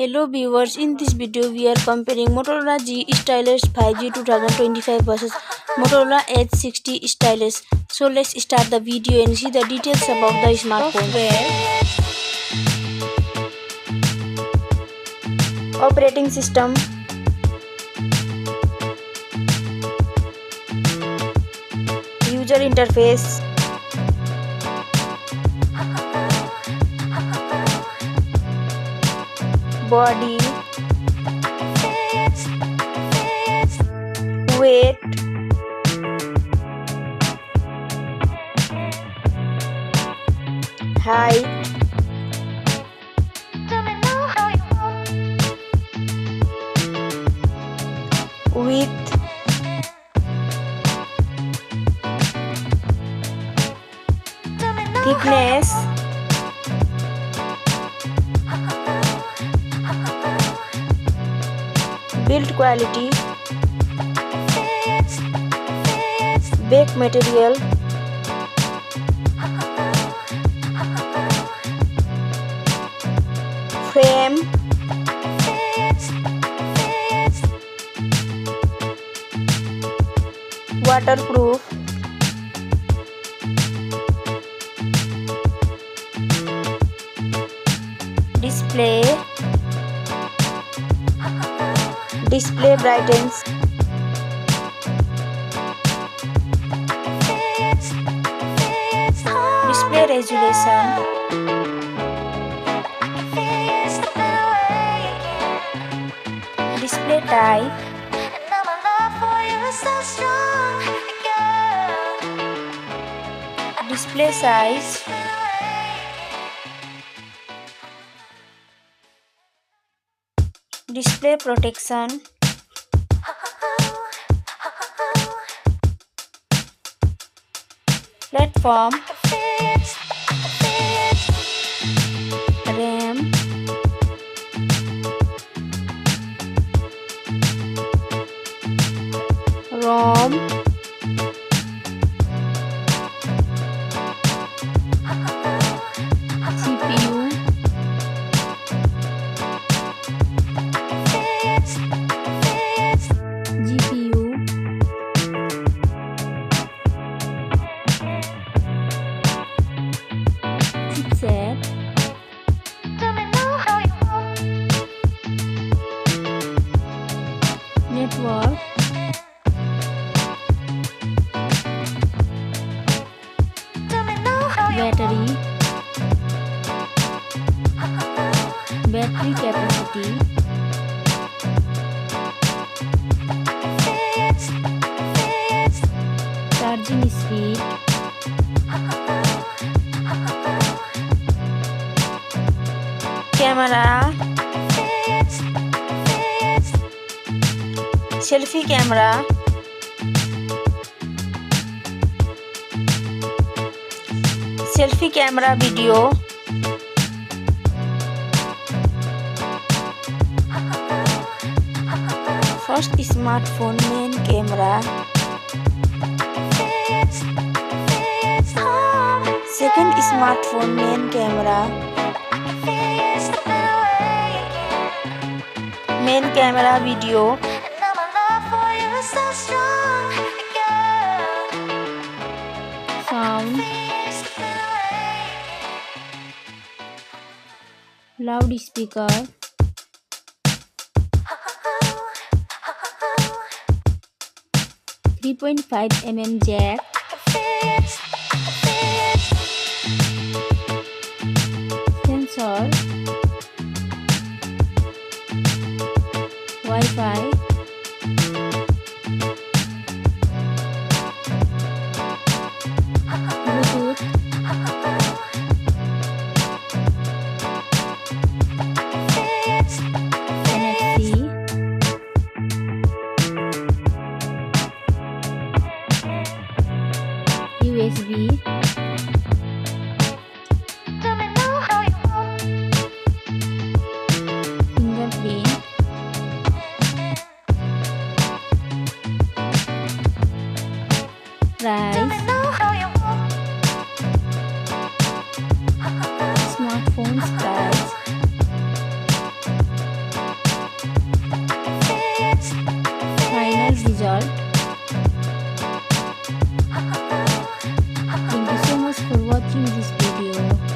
Hello viewers, in this video we are comparing Motorola G Stylus 5G 2025 versus Motorola Edge 60 Stylus. So let's start the video and see the details about the smartphone. Operating system, user interface, body, weight, height, width, thickness, build quality, back material, frame, waterproof, display brightens, display resolution, display type, display size, display protection, platform, RAM, ROM, CPU, GPU, chipset, network, battery capacity, charging speed, camera, selfie camera, selfie camera video, first smartphone main camera, second smartphone main camera, main camera video, sound, loudspeaker, 3.5mm jack, sensor, Wi-Fi, Bluetooth, NFC, USB, fingerprint, video.